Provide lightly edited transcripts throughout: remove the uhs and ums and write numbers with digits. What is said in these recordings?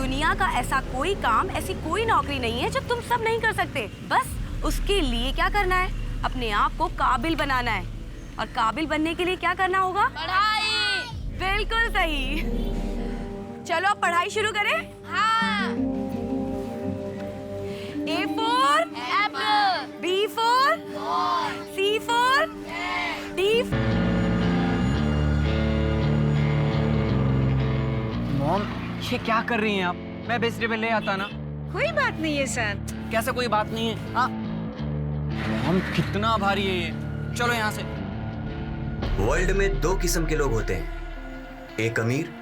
दुनिया का ऐसा कोई काम, ऐसी कोई नौकरी नहीं है जो तुम सब नहीं कर सकते। बस उसके लिए क्या करना है, अपने आप को काबिल बनाना है। और काबिल बनने के लिए क्या करना होगा? पढ़ाई। बिल्कुल सही। चलो अब पढ़ाई शुरू करें। हाँ। A for Apple. B for C for D for... mom, ये क्या कर रही हैं आप? मैं वेजिटेबल ले आता ना। कोई बात नहीं है सर। कैसे कोई बात नहीं है? हाँ मॉम, कितना भारी है ये। चलो यहाँ से। वर्ल्ड में दो किस्म के लोग होते हैं, एक अमीर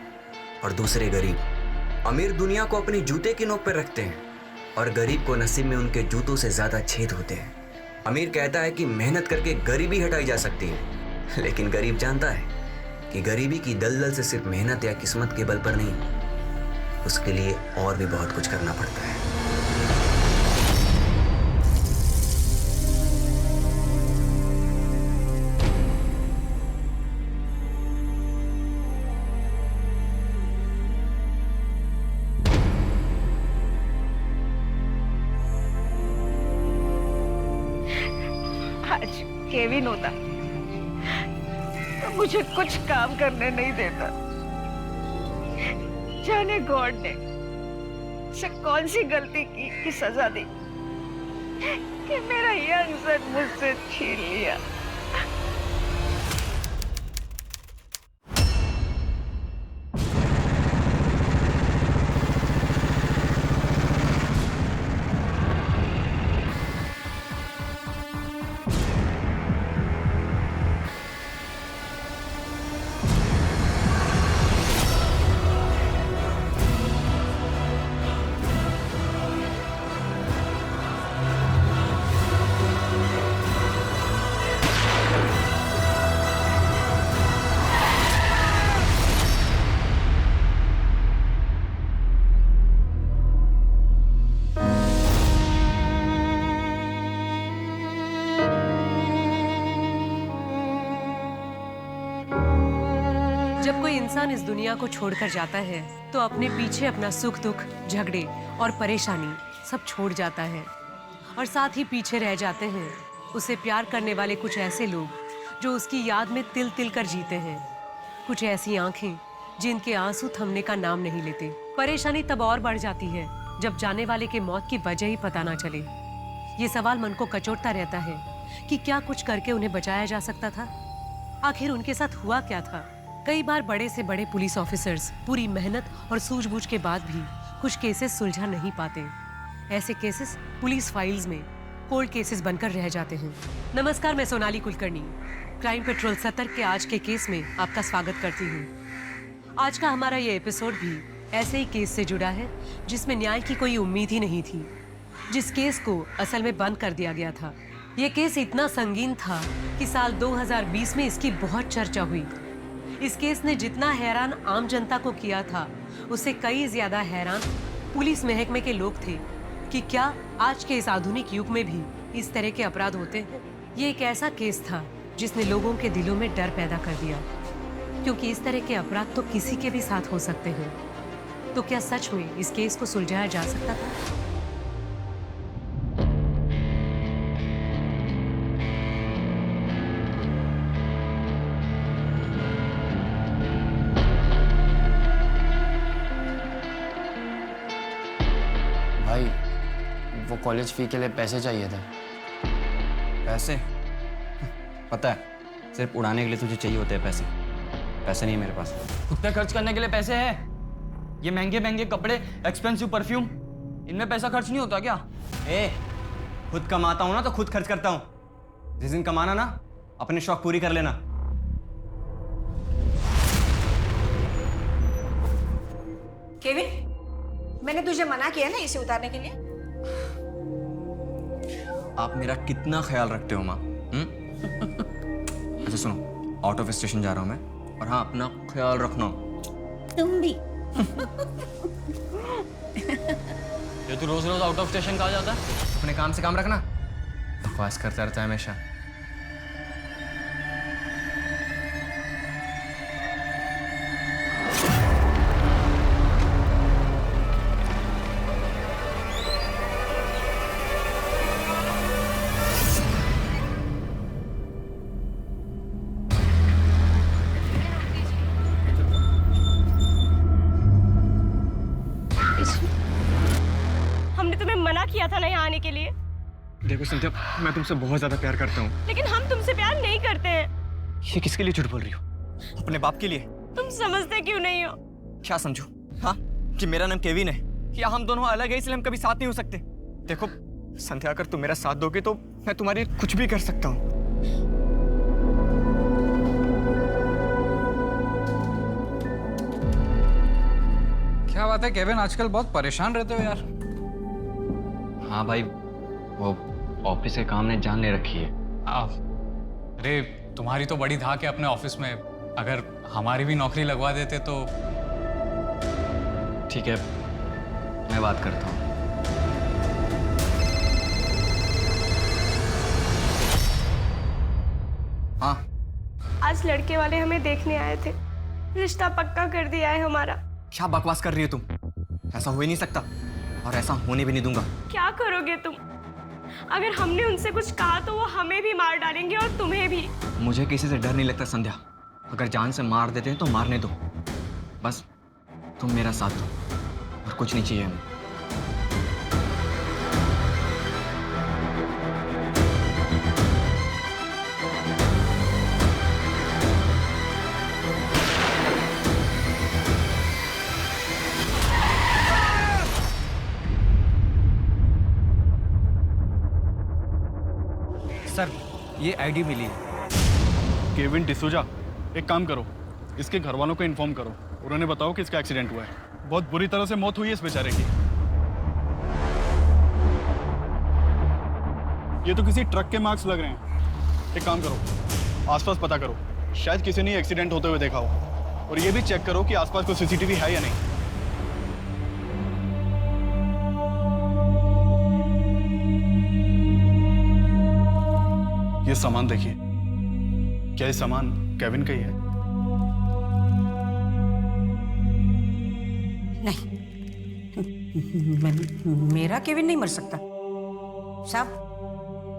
और दूसरे गरीब। अमीर दुनिया को अपने जूते की नोक पर रखते हैं और गरीब को नसीब में उनके जूतों से ज्यादा छेद होते हैं। अमीर कहता है कि मेहनत करके गरीबी हटाई जा सकती है, लेकिन गरीब जानता है कि गरीबी की दलदल से सिर्फ मेहनत या किस्मत के बल पर नहीं, उसके लिए और भी बहुत कुछ करना पड़ता है। आज केविन होता तो मुझे कुछ काम करने नहीं देता। जाने गॉड ने से कौन सी गलती की कि सजा दी कि मेरा यंग सन मुझसे छीन लिया। जब कोई इंसान इस दुनिया को छोड़कर जाता है तो अपने पीछे अपना सुख दुख, झगड़े और परेशानी सब छोड़ जाता है और साथ ही पीछे रह जाते हैं उसे प्यार करने वाले कुछ ऐसे लोग जो उसकी याद में तिल तिल कर जीते हैं, कुछ ऐसी आंखें जिनके आंसू थमने का नाम नहीं लेते। परेशानी तब और बढ़ जाती है जब जाने वाले के मौत की वजह ही पता ना चले। ये सवाल मन को कचोटता रहता है कि क्या कुछ करके उन्हें बचाया जा सकता था? आखिर उनके साथ हुआ क्या था? कई बार बड़े से बड़े पुलिस ऑफिसर्स पूरी मेहनत और सूझबूझ के बाद भी कुछ केसेस सुलझा नहीं पाते। ऐसे केसेस पुलिस फाइल्स में कोल्ड केसेस बनकर रह जाते हैं। नमस्कार, मैं सोनाली कुलकर्णी क्राइम पेट्रोल 70 के आज के केस में आपका स्वागत करती हूँ। आज का हमारा ये एपिसोड भी ऐसे ही केस से जुड़ा है जिसमें न्याय की कोई उम्मीद ही नहीं थी, जिस केस को असल में बंद कर दिया गया था। ये केस इतना संगीन था कि साल 2020 में इसकी बहुत चर्चा हुई। इस केस ने जितना हैरान आम जनता को किया था, उससे कई ज्यादा हैरान पुलिस महकमे के लोग थे कि क्या आज के इस आधुनिक युग में भी इस तरह के अपराध होते हैं। ये एक ऐसा केस था जिसने लोगों के दिलों में डर पैदा कर दिया, क्योंकि इस तरह के अपराध तो किसी के भी साथ हो सकते हैं। तो क्या सच में इस केस को सुलझाया जा सकता था? भाई, वो कॉलेज फी के लिए पैसे चाहिए थे। पैसे? पता है, सिर्फ उड़ाने के लिए तुझे चाहिए होते हैं पैसे। पैसे नहीं है मेरे पास। खुद पे खर्च करने के लिए पैसे है? ये महंगे महंगे कपड़े, एक्सपेंसिव परफ्यूम, इनमें पैसा खर्च नहीं होता क्या? खुद कमाता हूँ ना तो खुद खर्च करता हूँ। जिस दिन कमाना ना, अपने शौक पूरी कर लेना। केविन, मैंने तुझे मना किया ना इसे उतारने के लिए। आप मेरा कितना ख्याल रखते हो माँ? अच्छा सुनो, आउट ऑफ स्टेशन जा रहा हूँ मैं, और हाँ, अपना ख्याल रखना। तुम भी। ये तू रोज रोज आउट ऑफ स्टेशन कहाँ जाता है? अपने काम से काम रखना। बकवास करता रहता है हमेशा। हमने तुम्हें मना किया था ना यहाँ आने के लिए। देखो संध्या, मैं तुमसे बहुत ज्यादा प्यार करता हूँ। लेकिन हम तुमसे प्यार नहीं करते हैं। ये किसके लिए झूठ बोल रही हो? अपने बाप के लिए? तुम समझते क्यों नहीं हो? क्या समझू? हाँ, कि मेरा नाम केविन है या हम दोनों अलग है इसलिए हम कभी साथ नहीं हो सकते? देखो संध्या, अगर तुम मेरा साथ दोगे तो मैं तुम्हारे लिए कुछ भी कर सकता हूँ। क्या बात है केविन, आजकल बहुत परेशान रहते हो यार। हाँ भाई, वो ऑफिस के काम ने जान ले रखी है। अरे तुम्हारी तो बड़ी धाक है अपने ऑफिस में, अगर हमारी भी नौकरी लगवा देते तो। ठीक है, मैं बात करता हूँ। हाँ, आज लड़के वाले हमें देखने आए थे। रिश्ता पक्का कर दिया है हमारा। क्या बकवास कर रही हो तुम? ऐसा हो ही नहीं सकता और ऐसा होने भी नहीं दूंगा। क्या करोगे तुम? अगर हमने उनसे कुछ कहा तो वो हमें भी मार डालेंगे और तुम्हें भी। मुझे किसी से डर नहीं लगता संध्या। अगर जान से मार देते हैं तो मारने दो, बस तुम मेरा साथ दो और कुछ नहीं चाहिए हमें। सर, ये आईडी मिली है। केविन डिसूजा, एक काम करो, इसके घर वालों को इन्फॉर्म करो और उन्हें बताओ कि इसका एक्सीडेंट हुआ है। बहुत बुरी तरह से मौत हुई है इस बेचारे की। ये तो किसी ट्रक के मार्क्स लग रहे हैं। एक काम करो, आसपास पता करो, शायद किसी ने एक्सीडेंट होते हुए देखा हो। और ये भी चेक करो कि आसपास कोई सीसीटीवी है या नहीं। ये सामान देखिए, क्या ये सामान केविन का ही है? नहीं, मेरा केविन नहीं मर सकता साहब।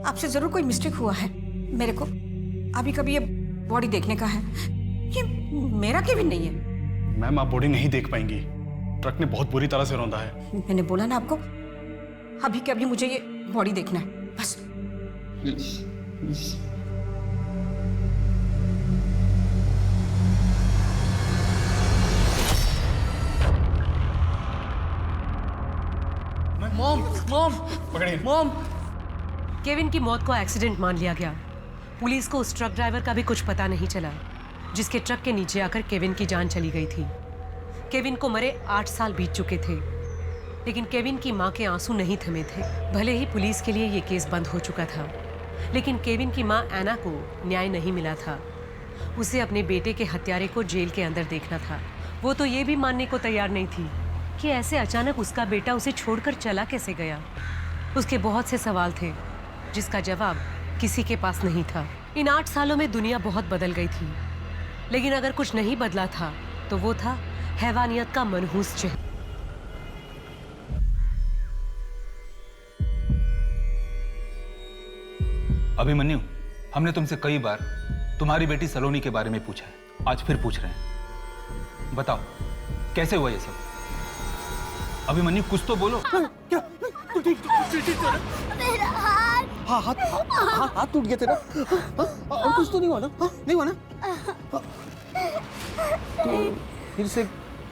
आपसे जरूर कोई मिस्टेक हुआ है। मेरे को अभी कभी ये बॉडी देखने का है। ये मेरा केविन नहीं है। मैम, आप बॉडी नहीं देख पाएंगी। ट्रक ने बहुत बुरी तरह से रौंदा है। मैंने बोला ना आपको, अभी के अभी मुझे ये बॉडी देखना है बस। मॉम, पकड़िए। मॉम। केविन की मौत को एक्सीडेंट मान लिया गया। पुलिस को उस ट्रक ड्राइवर का भी कुछ पता नहीं चला जिसके ट्रक के नीचे आकर केविन की जान चली गई थी। केविन को मरे 8 साल बीत चुके थे, लेकिन केविन की मां के आंसू नहीं थमे थे। भले ही पुलिस के लिए ये केस बंद हो चुका था, लेकिन केविन की मां एना को न्याय नहीं मिला था। उसे अपने बेटे के हत्यारे को जेल के अंदर देखना था। वो तो ये भी मानने को तैयार नहीं थी कि ऐसे अचानक उसका बेटा उसे छोड़कर चला कैसे गया। उसके बहुत से सवाल थे जिसका जवाब किसी के पास नहीं था। इन 8 सालों में दुनिया बहुत बदल गई थी, लेकिन अगर कुछ नहीं बदला था तो वो था हैवानियत का मनहूस चेहरा। अभिमन्यु, हमने तुमसे कई बार तुम्हारी बेटी सलोनी के बारे में पूछा है, आज फिर पूछ रहे हैं। बताओ कैसे हुआ ये सब? अभिमन्यु, कुछ तो बोलो। मेरा हाथ। हाथ टूट गया तेरा? और कुछ तो नहीं हुआ ना? नहीं हुआ ना? तो फिर से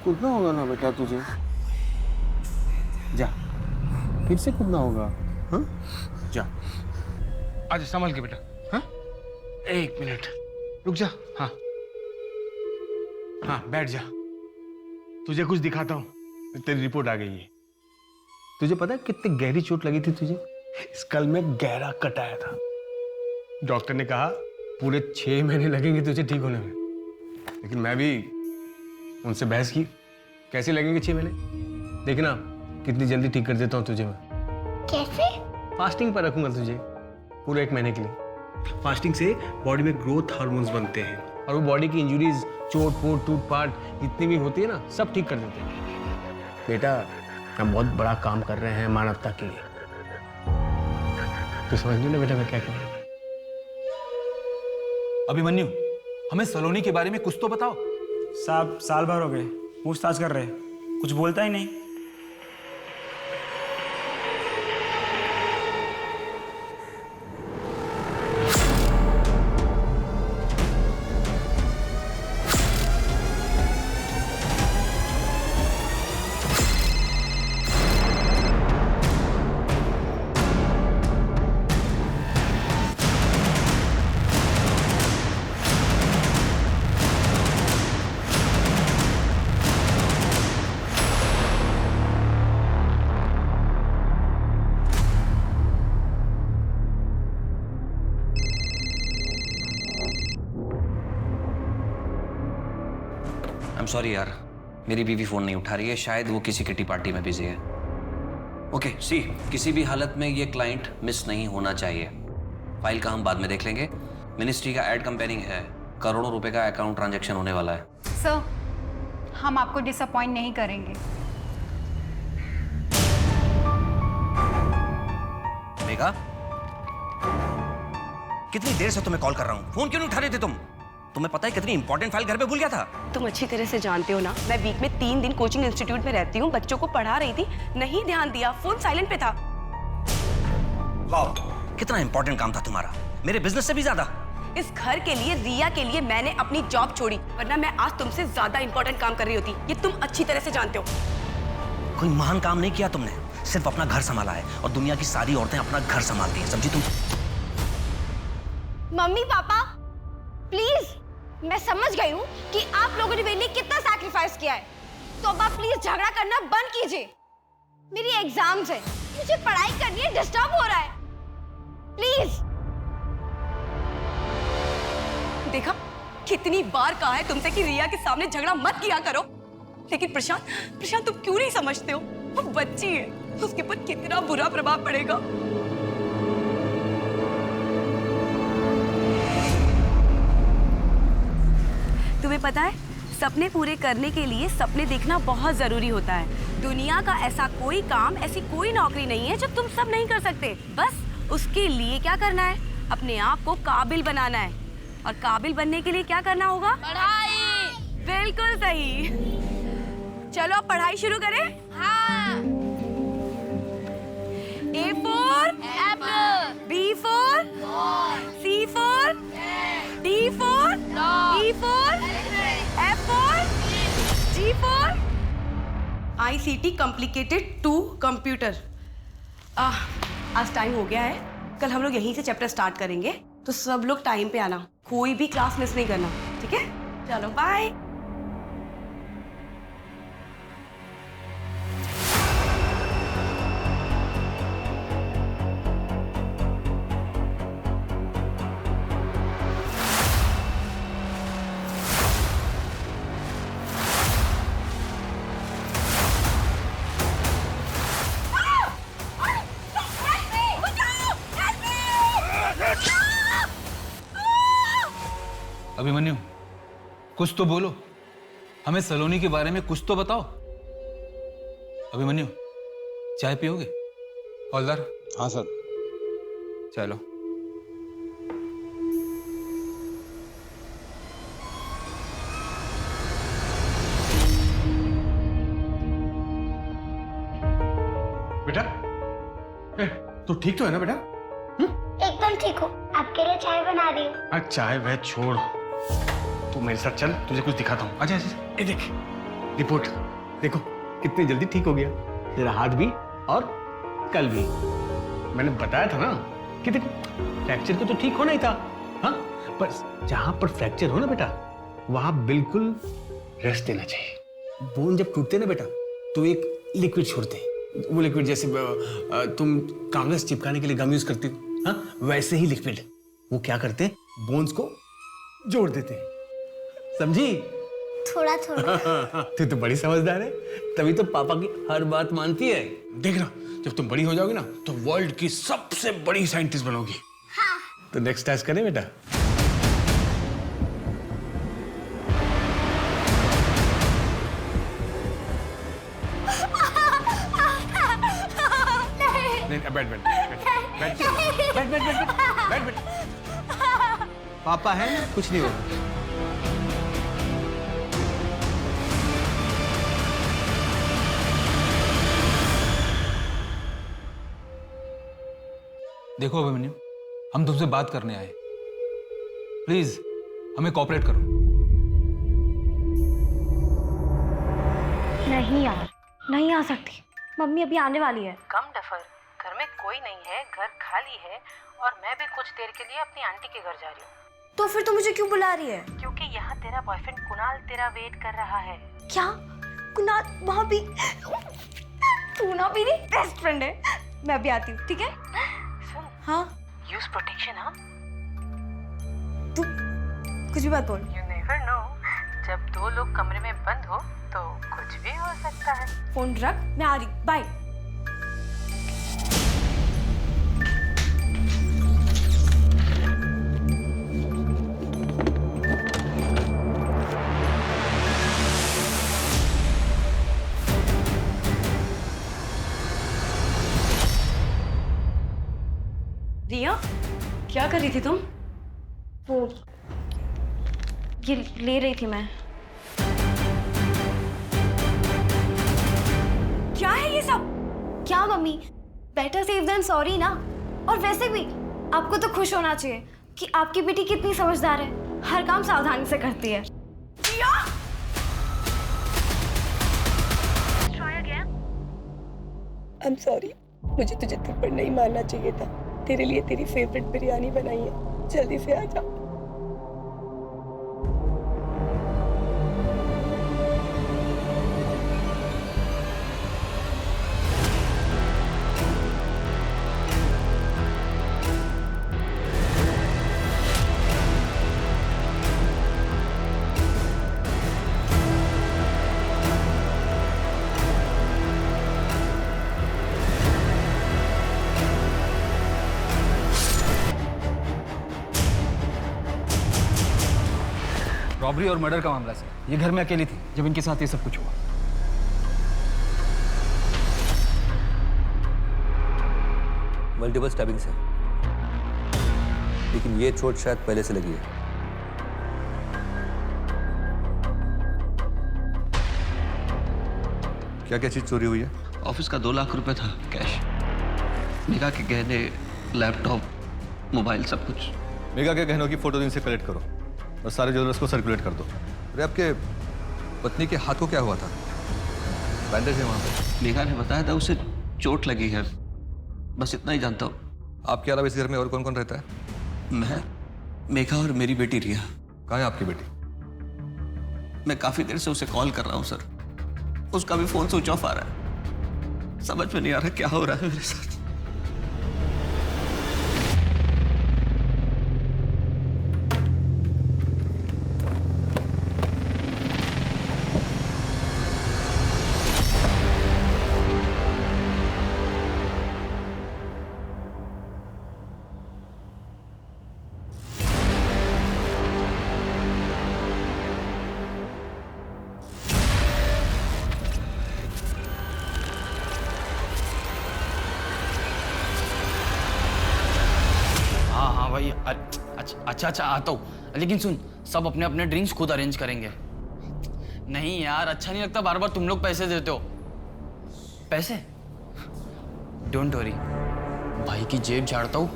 कूदना होगा ना बेटा तुझे। जा, फिर से कूदना होगा। हाँ, जा। आज संभल के बेटा। हाँ, 1 मिनट रुक जा। हाँ हाँ, बैठ जा। तुझे कुछ दिखाता हूँ। तेरी रिपोर्ट आ गई है। तुझे पता है कितनी गहरी चोट लगी थी तुझे? स्कल में गहरा कट आया था। डॉक्टर ने कहा पूरे 6 महीने लगेंगे तुझे ठीक होने में। लेकिन मैं भी उनसे बहस की, कैसे लगेंगे 6 महीने? देखना कितनी जल्दी ठीक कर देता हूँ तुझे मैं। कैसे? फास्टिंग पर रखूंगा तुझे पूरे 1 महीने के लिए। फास्टिंग से बॉडी में ग्रोथ हार्मोन्स बनते हैं और वो बॉडी की इंजुरीज, चोट पोट टूट पाट जितनी भी होती है ना, सब ठीक कर देते हैं। बेटा, हम बहुत बड़ा काम कर रहे हैं मानवता के लिए। तो समझ लो ना बेटा मैं क्या कर रहा हूँ। अभिमन्यु, हमें सलोनी के बारे में कुछ तो बताओ। साहब, साल भर हो गए पूछताछ कर रहे हैं, कुछ बोलता ही नहीं। सॉरी यार, मेरी बीवी फोन नहीं उठा रही है, शायद वो किसी किटी पार्टी में बिजी है। ओके सी, किसी भी हालत में ये क्लाइंट मिस नहीं होना चाहिए। फाइल का हम बाद में देख लेंगे। मिनिस्ट्री का एड कंपेयरिंग है, करोड़ों रुपए का अकाउंट ट्रांजैक्शन होने वाला है। सर, हम आपको डिसअपॉइंट नहीं करेंगे। मेघा, कितनी देर से तुम्हें कॉल कर रहा हूं, फोन क्यों नहीं उठा रहे थे तुम? तुम्हें पता है कितनी इंपॉर्टेंट फाइल घर पे भूल गया था। तुम अच्छी तरह से जानते हो ना, मैं वीक में 3 दिन कोचिंग इंस्टीट्यूट में रहती हूँ, बच्चों को पढ़ा रही थी, नहीं ध्यान दिया, फोन साइलेंट पे था। वाह, कितना इंपॉर्टेंट काम था तुम्हारा, मेरे बिजनेस से भी ज्यादा। इस घर के लिए, रिया के लिए मैंने अपनी जॉब छोड़ी, वरना मैं आज तुमसे ज्यादा इंपॉर्टेंट काम कर रही होती। ये तुम अच्छी तरह से जानते हो। कोई महान काम नहीं किया तुमने, सिर्फ अपना घर संभाला है, और दुनिया की सारी औरतें अपना घर संभालती हैं, समझी तुम? मम्मी पापा प्लीज, मैं समझ गई हूँ कि आप लोगों ने मेरे लिए कितना सैक्रिफाइस किया है, तो अब आप प्लीज झगड़ा करना बंद कीजिए। मेरी एग्जाम्स है, मुझे पढ़ाई करनी है, डिस्टर्ब हो रहा है, प्लीज। देखा, कितनी बार कहा है तुमसे कि रिया के सामने झगड़ा मत किया करो, लेकिन प्रशांत तुम क्यों नहीं समझते हो? वो बच्ची है, उसके ऊपर कितना बुरा प्रभाव पड़ेगा। तुम्हें पता है, सपने पूरे करने के लिए सपने देखना बहुत जरूरी होता है। दुनिया का ऐसा कोई काम, ऐसी कोई नौकरी नहीं है जो तुम सब नहीं कर सकते। बस उसके लिए क्या करना है, अपने आप को काबिल बनाना है। और काबिल बनने के लिए क्या करना होगा? पढ़ाई। बिल्कुल सही। चलो अब पढ़ाई शुरू करें। हाँ। A for Apple. B for C for D for E for F for G for ICT complicated to computer। आज टाइम हो गया है, कल हम लोग यहीं से चैप्टर स्टार्ट करेंगे, तो सब लोग टाइम पे आना, कोई भी क्लास मिस नहीं करना, ठीक है? चलो बाय। अभिमन्यु, कुछ तो बोलो, हमें सलोनी के बारे में कुछ तो बताओ। अभिमन्यु, चाय पियोगे? हौलदार। हाँ सर। चलो। बेटा, तू ठीक तो है ना बेटा? एकदम ठीक हो, आपके लिए चाय बना रही हूँ। हाँ, चाय वह छोड़, तू मेरे साथ चल, तुझे कुछ दिखाता हूँ। अच्छा, ये देख रिपोर्ट, देखो कितनी जल्दी ठीक हो गया तेरा हाथ भी और कल भी। मैंने बताया था ना कि देखो फ्रैक्चर को तो ठीक होना ही था, हाँ, पर जहां पर फ्रैक्चर हो ना बेटा, वहां बिल्कुल रेस्ट देना चाहिए। बोन जब टूटते ना बेटा, तो एक लिक्विड छोड़ते हैं, वो लिक्विड जैसे तुम कागज चिपकाने के लिए गम यूज करती हो, हाँ, वैसे ही लिक्विड वो क्या करते हैं, बोन्स को जोड़ देते हैं, समझी? थोड़ा थोड़ा। तू तो बड़ी समझदार है, तभी तो पापा की हर बात मानती है। देखना, जब तुम बड़ी हो जाओगी ना, तो वर्ल्ड की सबसे बड़ी साइंटिस्ट बनोगी। हाँ। तो नेक्स्ट टास्क करें बेटा? नहीं, बैठ बैठ बैठ बैठ बैठ बैठ बैठ। पापा है ना, कुछ नहीं होगा। देखो अभिमन्यु, हम तुमसे बात करने आए, प्लीज हमें कोऑपरेट करो। नहीं यार, नहीं आ सकती, मम्मी अभी आने वाली है। कम डफर, घर में कोई नहीं है, घर खाली है, और मैं भी कुछ देर के लिए अपनी आंटी के घर जा रही हूँ। तो फिर तू मुझे क्यों बुला रही है? क्योंकि यहाँ तेरा बॉयफ्रेंड कुणाल तेरा वेट कर रहा है। क्या? कुणाल वहाँ भी? तू ना मेरी बेस्ट फ्रेंड है, मैं अभी आती हूँ, ठीक है? सुन, हाँ? यूज प्रोटेक्शन, हाँ? तू कुछ भी बात बोल। You never know, जब दो लोग कमरे में बंद हो तो कुछ भी हो सकता है। फोन रख, मैं आ रही, बाय। रिया, क्या कर रही थी तुम? वो ये ले रही थी मैं। क्या है ये सब? क्या mummy, better safe than sorry ना। और वैसे भी आपको तो खुश होना चाहिए कि आपकी बेटी कितनी समझदार है, हर काम सावधानी से करती है। रिया! I'm sorry, मुझे तुझे थप्पड़ नहीं मारना चाहिए था। तेरे लिए तेरी फेवरेट बिरयानी बनाई है, जल्दी से आ जा। रॉबरी और मर्डर का मामला सर। ये घर में अकेली थी जब इनके साथ ये सब कुछ हुआ। मल्टीपल स्टैबिंग है, लेकिन ये चोट शायद पहले से लगी है। क्या क्या चीज चोरी हुई है? ऑफिस का 2 लाख रुपए था कैश, मेघा के गहने, लैपटॉप, मोबाइल, सब कुछ। मेघा के गहनों की फोटो इनसे कलेक्ट करो और सारे ज्वेलर्स को सर्कुलेट कर दो। अरे आपके पत्नी के हाथ को क्या हुआ था? बैंडेज है वहां पे। मेघा ने बताया था उसे चोट लगी है, बस इतना ही जानता हूँ। आपके अलावा इस घर में और कौन कौन रहता है? मैं, मेघा और मेरी बेटी रिया। कहाँ है आपकी बेटी? मैं काफी देर से उसे कॉल कर रहा हूँ सर, उसका भी फोन स्विच ऑफ आ रहा है। समझ में नहीं आ रहा क्या हो रहा है मेरे साथ। भाई अच्छा आता हूँ, लेकिन सुन, सब अपने अपने ड्रिंक्स खुद अरेंज करेंगे। नहीं यार, अच्छा नहीं लगता बार बार तुम लोग पैसे देते हो। पैसे डोंट वरी, भाई की जेब झाड़ता हूँ,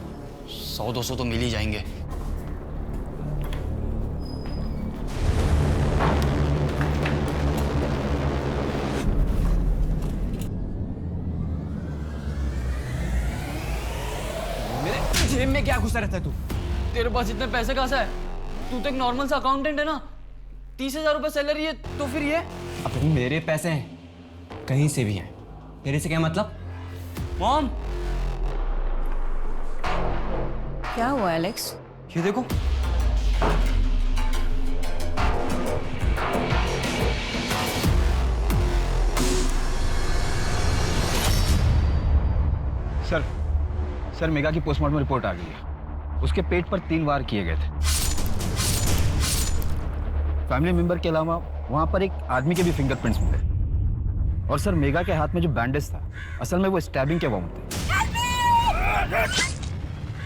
100-200 तो मिल ही जाएंगे। जेब में क्या घुसा रहता है तू? तेरे पास इतने पैसे कहाँ से है? तू तो एक नॉर्मल सा अकाउंटेंट है ना। 30,000 रुपए सैलरी है, तो फिर ये? अब मेरे पैसे हैं, कहीं से भी हैं। तेरे से क्या मतलब? मॉम, क्या हुआ एलेक्स? ये देखो। सर मेघा की पोस्टमार्टम रिपोर्ट आ गई है। उसके पेट पर 3 वार किए गए थे। फैमिली मेंबर के अलावा वहां पर एक आदमी के भी फिंगरप्रिंट्स मिले। और सर मेघा के हाथ में जो बैंडेज था, असल में वो स्टैबिंग के वाउंड थे।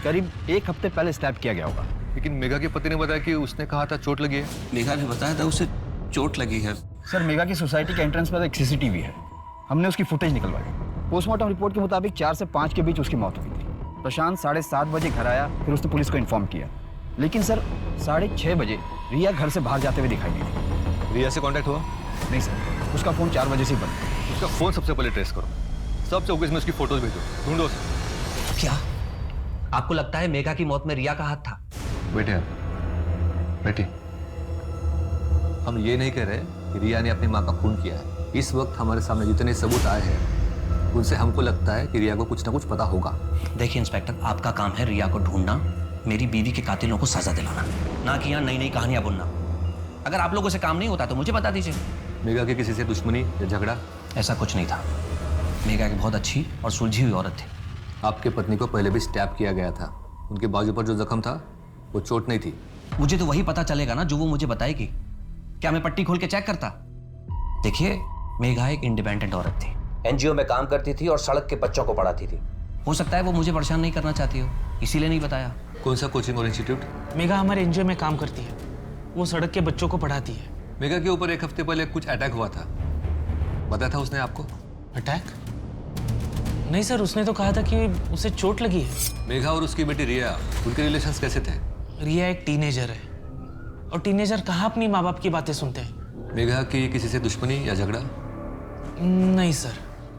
करीब 1 हफ्ते पहले स्टैब किया गया होगा। लेकिन मेघा के पति ने बताया कि उसने कहा था चोट लगी है। मेघा ने बताया था उसे चोट लगी है। सर मेघा की सोसाइटी के एंट्रेंस पर एक CCTV है, हमने उसकी फुटेज निकलवाई। पोस्टमार्टम रिपोर्ट के मुताबिक 4 से 5 के बीच उसकी मौत हुई थी। प्रशांत 7:30 बजे घर आया, फिर उसने पुलिस को इन्फॉर्म किया। लेकिन सर 6:30 बजे रिया घर से बाहर जाते हुए दिखाई दी थी। रिया से कांटेक्ट हुआ? नहीं सर, उसका फोन 4 बजे से बंद है। उसका फोन सबसे पहले ट्रेस करो, सब चौकीस में उसकी फोटोज भेजो, ढूंढो उसे। क्या आपको लगता है मेघा की मौत में रिया का हाथ था? बेटी, हम ये नहीं कह रहे कि रिया ने अपनी माँ का खून किया है। इस वक्त हमारे सामने जितने सबूत आए हैं उनसे हमको लगता है कि रिया को कुछ ना कुछ पता होगा। देखिए इंस्पेक्टर, आपका काम है रिया को ढूंढना, मेरी बीवी के कातिलों को सजा दिलाना, ना कि यहाँ नई नई कहानियां बुनना। अगर आप लोगों से काम नहीं होता तो मुझे बता दीजिए। मेघा की किसी से दुश्मनी या झगड़ा? ऐसा कुछ नहीं था। मेघा एक बहुत अच्छी और सुलझी हुई औरत थी। आपके पत्नी को पहले भी स्टैप किया गया था। उनके बाजू पर जो जख्म था वो चोट नहीं थी। मुझे तो वही पता चलेगा ना जो वो मुझे बताएगी। क्या मैं पट्टी खोल के चेक करता? देखिए, मेघा एक इंडिपेंडेंट औरत थी, एनजीओ में काम करती थी और सड़क के बच्चों को पढ़ाती थी। हो सकता है वो मुझे परेशान नहीं करना चाहती हो, इसीलिए नहीं बताया। कौन सा कोचिंग और इंस्टीट्यूट? मेघा हमारे एनजीओ में काम करती है, वो सड़क के बच्चों को पढ़ाती है। मेघा के ऊपर एक हफ्ते पहले कुछ अटैक हुआ था, बताया था उसने आपको? अटैक? नहीं सर, उसने तो कहा था कि उसे चोट लगी है। मेघा और उसकी बेटी रिया, उनके रिलेशंस कैसे थे? रिया एक टीनेजर है और टीनेजर कहाँ अपनी माँ बाप की बातें सुनते हैं। मेघा की किसी से दुश्मनी या झगड़ा? नहीं सर।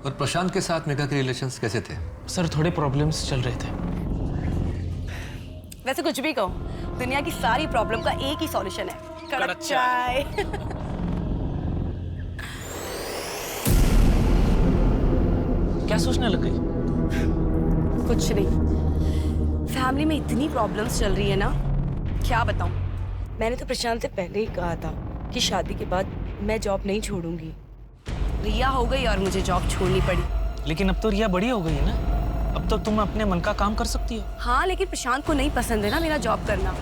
और प्रशांत के साथ मेघा के रिलेशंस कैसे थे? सर थोड़े प्रॉब्लम्स चल रहे थे। वैसे कुछ भी कहो, दुनिया की सारी प्रॉब्लम का एक ही सॉल्यूशन है, कड़क चाय। क्या सोचने लग गई? कुछ नहीं, फैमिली में इतनी प्रॉब्लम्स चल रही है ना, क्या बताऊं। मैंने तो प्रशांत से पहले ही कहा था कि शादी के बाद मैं जॉब नहीं छोड़ूंगी। रिया हो गई और मुझे जॉब छोड़नी पड़ी। लेकिन अब तो रिया बड़ी हो गई है ना, अब तो तुम अपने मन का काम कर सकती हो। हाँ, लेकिन प्रशांत को नहीं पसंद है ना मेरा जॉब करना।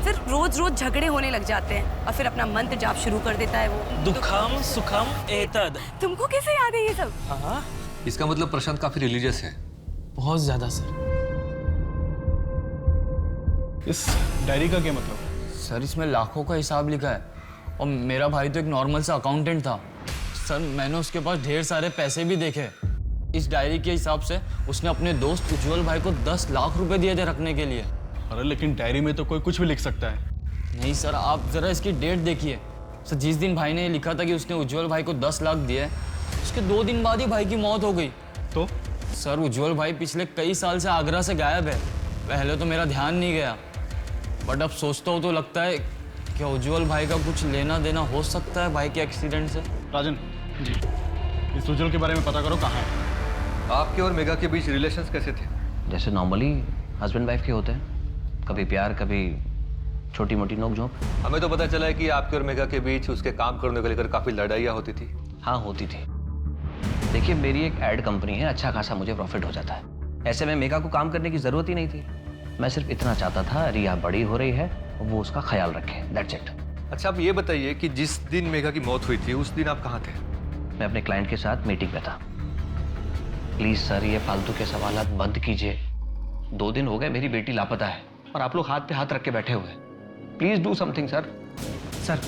फिर रोज रोज झगड़े होने लग जाते हैं और फिर अपना मंत्र जाप शुरू कर देता है वो। दुखम सुखम एतद। तुमको कैसे याद है ये सब? हाँ, इसका मतलब प्रशांत काफी रिलीजियस है। बहुत ज्यादा सर। इस डायरी का क्या मतलब? सर इसमें लाखों का हिसाब लिखा है और मेरा भाई तो एक नॉर्मल सा अकाउंटेंट था। सर मैंने उसके पास ढेर सारे पैसे भी देखे। इस डायरी के हिसाब से उसने अपने दोस्त उज्जवल भाई को 10 लाख रुपए दिए थे रखने के लिए। अरे लेकिन डायरी में तो कोई कुछ भी लिख सकता है। नहीं सर, आप जरा इसकी डेट देखिए। सर जिस दिन भाई ने लिखा था कि उसने उज्जवल भाई को 10 लाख दिए, उसके 2 दिन बाद ही भाई की मौत हो गई। तो सर उज्जवल भाई पिछले कई साल से आगरा से गायब है। पहले तो मेरा ध्यान नहीं गया, बट अब सोचता हूँ तो लगता है कि उज्जवल भाई का कुछ लेना देना हो सकता है भाई के एक्सीडेंट से। राजन जी, इस उज्जवल के बारे में पता करो, कहाँ है। आपके और मेघा के बीच रिलेशंस कैसे थे? जैसे नॉर्मली हस्बैंड वाइफ के होते हैं, कभी प्यार कभी छोटी मोटी नोक-झोंक। हमें तो पता चला है कि आपके और मेघा के बीच उसके काम करने को लेकर काफी लड़ाइयाँ होती थी। हाँ होती थी। देखिए मेरी एक एड कंपनी है, अच्छा खासा मुझे प्रॉफिट हो जाता है। ऐसे में मेघा को काम करने की जरूरत ही नहीं थी। मैं सिर्फ इतना चाहता था रिया बड़ी हो रही है और वो उसका ख्याल रखे, दैट्स इट। अच्छा आप ये बताइए कि जिस दिन मेघा की मौत हुई थी उस दिन आप कहाँ थे? मैं अपने क्लाइंट के साथ मीटिंग में था। प्लीज सर ये फालतू के सवालात बंद कीजिए। 2 दिन हो गए मेरी बेटी लापता है और आप लोग हाथ पे हाथ रख के बैठे हुए। Please do something sir. Sir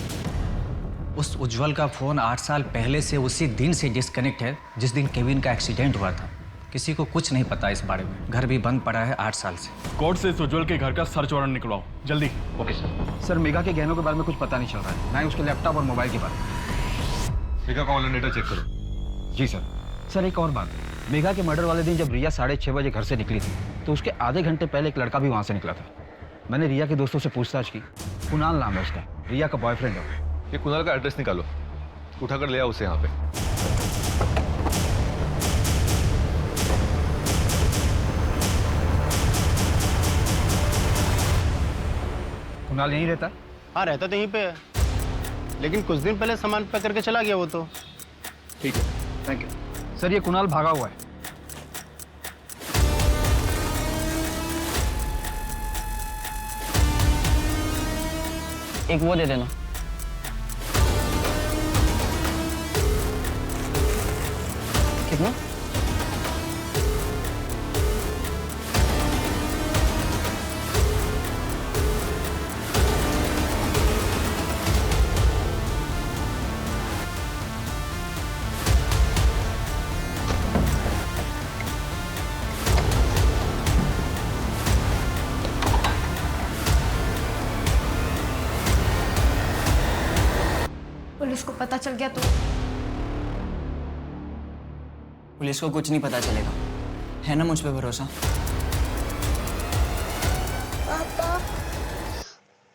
उस उज्जवल का फोन 8 साल पहले से उसी दिन से डिस्कनेक्ट है जिस दिन केविन का एक्सीडेंट हुआ था। किसी को कुछ नहीं पता इस बारे में। घर भी बंद पड़ा है 8 साल से। कोर्ट से इस उज्जवल के घर का सर्च वारंट निकलवाओ जल्दी। Okay sir. सर मेघा के गहनों के बारे में कुछ पता नहीं चल रहा है, ना ही उसके लैपटॉप और मोबाइल के बारे में। मेघा का ऑनलाइन डेटा चेक करो। जी सर। सर एक और बात, मेघा के मर्डर वाले दिन जब रिया 6:30 बजे घर से निकली थी तो उसके आधे घंटे पहले एक लड़का भी वहाँ से निकला था। मैंने रिया के दोस्तों से पूछताछ की, कुणाल नाम है उसका, रिया का बॉयफ्रेंड है। ये कुणाल का एड्रेस निकालो, उठाकर ले आओ उसे यहाँ पे। कुणाल यहीं रहता? हाँ रहता तो यहीं पे है, लेकिन कुछ दिन पहले सामान पैक करके चला गया वो तो। ठीक है, थैंक यू सर। ये कुणाल भागा हुआ है। एक वो दे देना। कितना? पुलिस को पता चल गया तो? पुलिस को कुछ नहीं पता चलेगा, है ना मुझ पे भरोसा? पापा,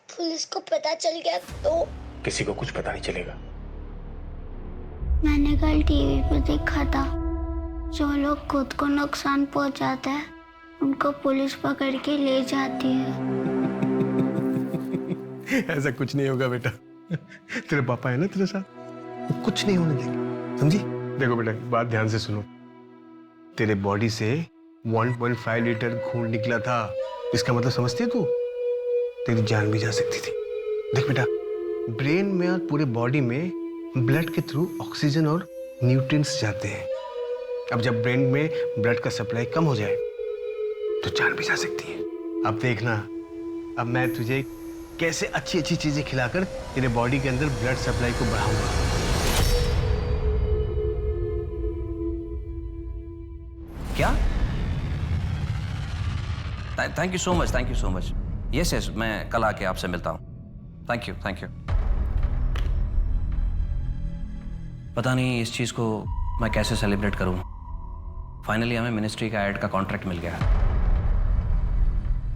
पुलिस को पता चल गया तो? किसी को कुछ पता नहीं चलेगा। मैंने कल टीवी पे देखा था, जो लोग खुद को नुकसान पहुंचाते हैं उनको पुलिस पकड़ के ले जाती है। ऐसा कुछ नहीं होगा बेटा, तेरे पापा है ना तेरे साथ, वो कुछ नहीं होने देंगे, समझी? देखो बेटा, बात ध्यान से सुनो। तेरे बॉडी से 1.5 लीटर खून निकला था, इसका मतलब समझती है तू? तेरी जान भी जा सकती थी। देख बेटा, ब्रेन में और पूरे बॉडी में ब्लड के थ्रू ऑक्सीजन और न्यूट्रिएंट्स जाते हैं। अब जब ब्रेन में ब्लड का सप्लाई कम हो जाए तो जान भी जा सकती है। अब देखना, अब मैं तुझे कैसे अच्छी अच्छी चीजें खिलाकर तेरे बॉडी के अंदर ब्लड सप्लाई को बढ़ाऊंगा। क्या? Thank you so much, thank you so much. Yes yes, मैं कल आके आपसे मिलता हूँ। Thank you, thank you. पता नहीं इस चीज को मैं कैसे सेलिब्रेट करूं। फाइनली हमें मिनिस्ट्री का एड का कॉन्ट्रैक्ट मिल गया।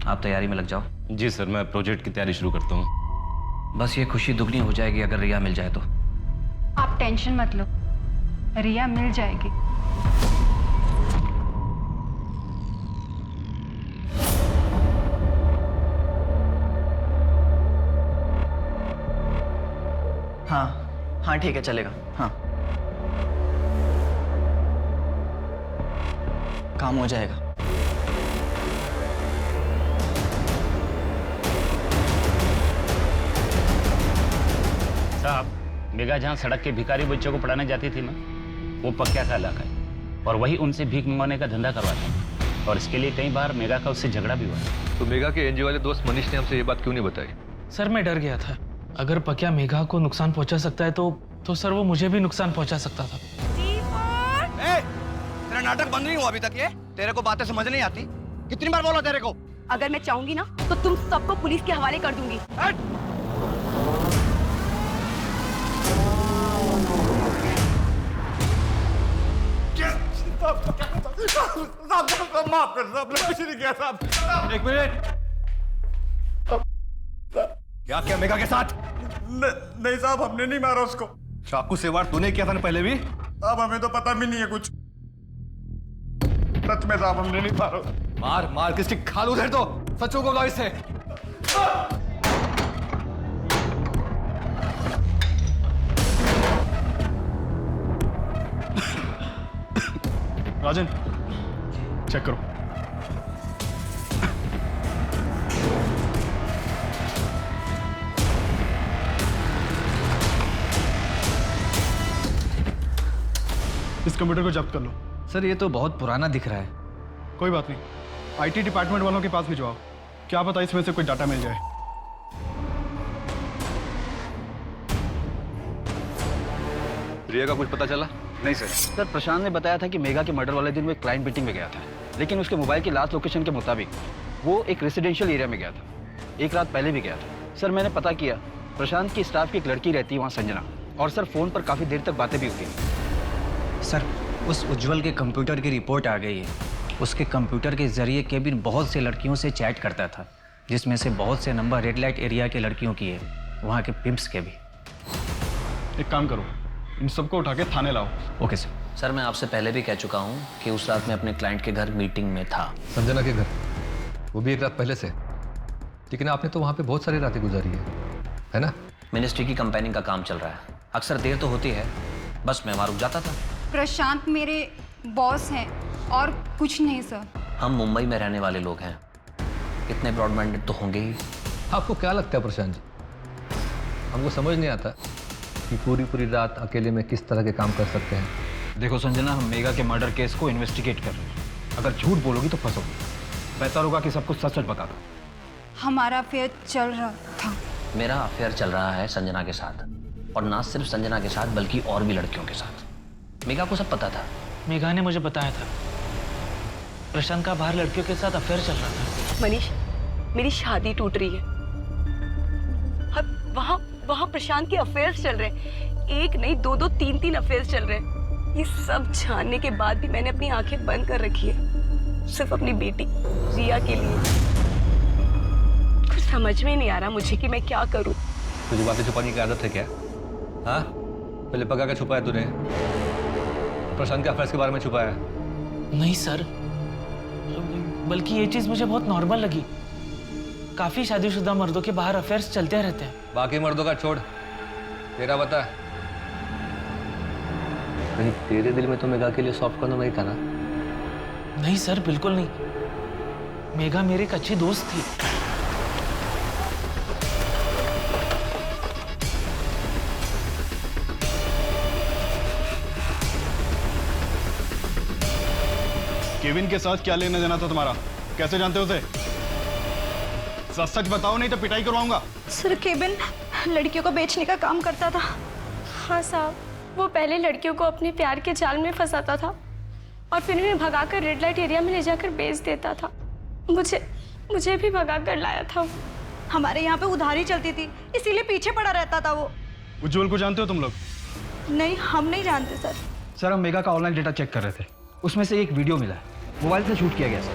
आप तैयारी में लग जाओ। जी सर, मैं प्रोजेक्ट की तैयारी शुरू करता हूँ। बस ये खुशी दुगनी हो जाएगी अगर रिया मिल जाए तो। आप टेंशन मत लो, रिया मिल जाएगी। हाँ ठीक है, चलेगा। हाँ, काम हो जाएगा। साहब, मेघा जहाँ सड़क के भिखारी बच्चों को पढ़ाने जाती थी ना, वो पक्या का इलाका है और वही उनसे भीख मंगवाने का धंधा करवाता है और इसके लिए कई बार मेघा का उससे झगड़ा भी हुआ। तो मेघा के एनजीओ वाले दोस्त मनीष ने हमसे ये बात क्यों नहीं बताई? सर, मैं डर गया था, अगर पक्या मेघा को नुकसान पहुंचा सकता है तो सर वो मुझे भी नुकसान पहुंचा सकता था। तेरा नाटक बंद नहीं हुआ अभी तक? ये तेरे को बातें समझ नहीं आती? कितनी बार बोला तेरे को? अगर मैं चाहूंगी ना तो तुम सबको पुलिस के हवाले कर दूंगी। माफ कर साहब, कुछ नहीं किया साहब। एक मिनट, क्या क्या मेघा के साथ? नहीं साहब, हमने नहीं मारा उसको। चाकू से वार तूने किया था ना पहले भी? अब हमें तो पता भी नहीं है कुछ। सच में साहब, हमने नहीं मारा। मार मार किसकी खाल उधर तो सचों को गाइस से। राजन, चेक करो। इस कंप्यूटर को जब्त कर लो। सर, ये तो बहुत पुराना दिख रहा है। कोई बात नहीं, आईटी डिपार्टमेंट वालों के पास भिजवाओ, क्या पता इसमें से कोई डाटा मिल जाए। रिया का कुछ पता चला? नहीं सर। सर, प्रशांत ने बताया था कि मेघा के मर्डर वाले दिन वो एक क्लाइंट मीटिंग में गया था, लेकिन उसके मोबाइल की लास्ट लोकेशन के मुताबिक वो एक रेसिडेंशियल एरिया में गया था। एक रात पहले भी गया था। सर, मैंने पता किया, प्रशांत की स्टाफ की एक लड़की रहती है वहाँ, संजना, और सर फ़ोन पर काफ़ी देर तक बातें भी होती हैं। सर, उस उज्जवल के कंप्यूटर की रिपोर्ट आ गई है। उसके कंप्यूटर के जरिए केबिन बहुत से लड़कियों से चैट करता था, जिसमें से बहुत से नंबर रेड लाइट एरिया के लड़कियों की है, वहाँ के पिम्प्स के भी। एक काम करो, इन सबको उठा के थाने लाओ। Okay sir. सर, मैं आपसे पहले भी कह चुका हूँ कि उस रात मैं अपने क्लाइंट के घर मीटिंग में था। संजना के घर? वो भी एक रात पहले से? लेकिन आपने तो वहाँ पे बहुत सारी रातें गुजारी है ना? मिनिस्ट्री की कंपेनिंग का काम चल रहा है, अक्सर देर तो होती है, बस मैं वहाँ रुक जाता था। प्रशांत मेरे बॉस हैं और कुछ नहीं सर। हम मुंबई में रहने वाले लोग हैं, इतने ब्रॉड माइंडेड तो होंगे ही। आपको क्या लगता है प्रशांत जी, हमको समझ नहीं आता कि पूरी पूरी रात अकेले में किस तरह के काम कर सकते हैं। देखो संजना, हम मेघा के मर्डर केस को इन्वेस्टिगेट कर रहे हैं। अगर झूठ बोलोगी तो फंसोगी। बेहतर होगा कि सब कुछ सच सच बता दो। हमारा अफेयर चल रहा था। मेरा अफेयर चल रहा है संजना के साथ, और ना सिर्फ संजना के साथ बल्कि और भी लड़कियों के साथ। मेघा को सब पता था। मेघा ने मुझे बताया था प्रशांत का बाहर लड़कियों के साथ अफेयर चल रहा था। मनीष, मेरी शादी टूट रही है, अब वहाँ प्रशांत के अफेयर्स चल रहे हैं। एक नहीं, दो दो तीन तीन अफेयर्स चल रहे हैं। ये सब जानने के बाद भी मैंने अपनी आंखें बंद कर रखी है, सिर्फ अपनी बेटी रिया के लिए। कुछ समझ में नहीं आ रहा मुझे कि मैं क्या करूं। तुझे बातें छुपाने की आदत है क्या? हाँ, पहले पका के छुपाया तूने, प्रशांत के अफेयर्स के बारे में छुपाया? नहीं सर, बल्कि ये चीज मुझे बहुत नॉर्मल लगी। काफी शादीशुदा मर्दों के बाहर अफेयर्स चलते रहते हैं। बाकी मर्दों का छोड़, तेरा बता। कहीं तेरे दिल में तो मेघा के लिए सॉफ्ट कॉर्नर नहीं था ना? नहीं सर, बिल्कुल नहीं। मेघा मेरी एक अच्छी दोस्त थी। केविन के साथ क्या लेना देना था तुम्हारा? कैसे जानते हो उसे? सच सच बताओ नहीं तो पिटाई करवाऊंगा। सर केविन लड़कियों को बेचने का काम करता था। हाँ साहब, वो पहले लड़कियों को अपने प्यार के जाल में फंसाता था और फिर उन्हें भगाकर रेड लाइट एरिया में ले जाकर बेच देता था। मुझे भी भगाकर लाया था। हमारे यहाँ पे उधारी चलती थी, इसीलिए पीछे पड़ा रहता था वो। उज्जवल को जानते हो तुम लोग? नहीं, हम नहीं जानते सर। सर हम मेघा का ऑनलाइन डेटा चेक कर रहे थे, उसमें से एक वीडियो मिला है, मोबाइल से शूट किया गया सर।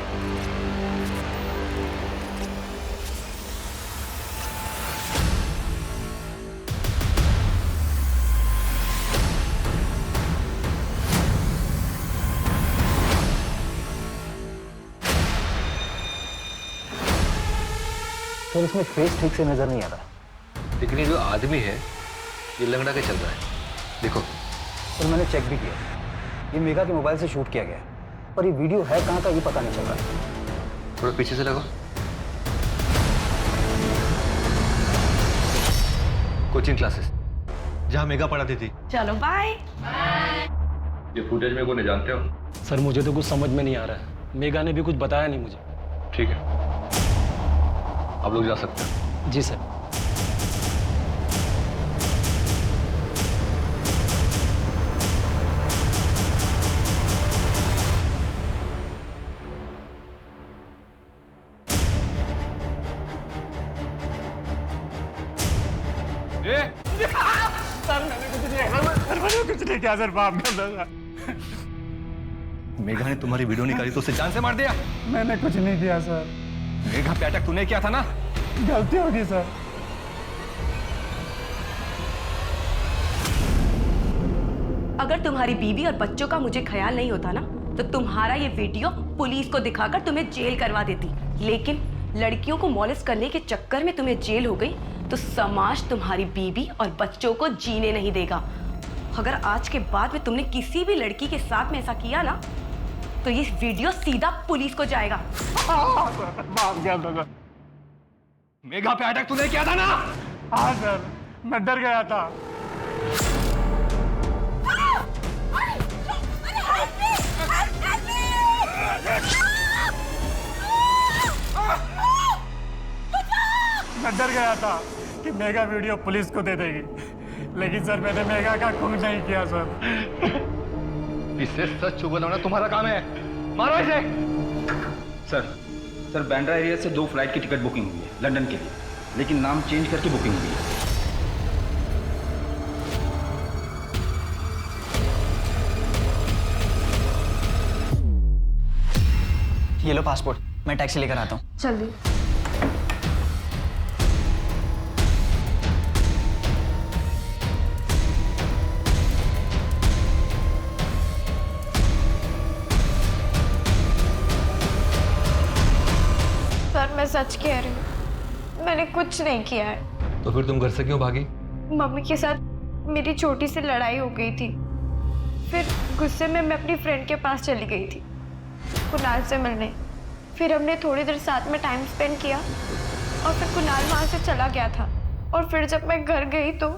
सर इसमें फेस ठीक से नजर नहीं आ रहा, लेकिन ये जो आदमी है ये लंगड़ा के चल रहा है। देखो सर मैंने चेक भी किया, ये मेघा के मोबाइल से शूट किया गया है, पर ये वीडियो है कहाँ का ये पता नहीं चल रहा है। थोड़ा पीछे से लगो। कोचिंग क्लासेस जहाँ मेघा पढ़ाती थी। चलो बाय। ये फुटेज में कौन जानते हो? सर मुझे तो कुछ समझ में नहीं आ रहा है, मेघा ने भी कुछ बताया नहीं मुझे। ठीक है, आप लोग जा सकते हैं। जी सर। सर मैंने कुछ नहीं किया सर, बाप ने मेघा ने तुम्हारी वीडियो निकाली तो उसे जान से मार दिया? मैंने कुछ नहीं किया सर। मेघा पे अटैक तूने किया था ना? गलती होगी सर। अगर तुम्हारी बीवी और बच्चों का मुझे ख्याल नहीं होता ना तो तुम्हारा ये वीडियो पुलिस को दिखाकर तुम्हें जेल करवा देती, लेकिन लड़कियों को मॉलेस्ट करने के चक्कर में तुम्हें जेल हो गई तो समाज तुम्हारी बीवी और बच्चों को जीने नहीं देगा। अगर आज के बाद में तुमने किसी भी लड़की के साथ में ऐसा किया ना तो ये वीडियो सीधा पुलिस को जाएगा। मेघा पे अटैक तूने किया था ना? हाँ सर, मैं डर गया था। मैं डर गया था कि मेघा वीडियो पुलिस को दे देगी, लेकिन सर मैंने मेघा का खून नहीं किया सर। इसे सच छुपाना तुम्हारा काम है, मारो इसे। सर बांद्रा एरिया से 2 फ्लाइट की टिकट बुकिंग हुई है लंदन के लिए, लेकिन नाम चेंज करके बुकिंग हुई है। ये लो पासपोर्ट, मैं टैक्सी लेकर आता हूँ। जल्दी। सर मैं सच कह रही हूँ, मैंने कुछ नहीं किया है। तो फिर तुम घर से क्यों भागी? मम्मी के साथ मेरी छोटी सी लड़ाई हो गई थी, फिर गुस्से में मैं अपनी फ्रेंड के पास चली गई थी कुणाल से मिलने। फिर हमने थोड़ी देर साथ में टाइम स्पेंड किया और फिर कुणाल वहाँ से चला गया था। और फिर जब मैं घर गई तो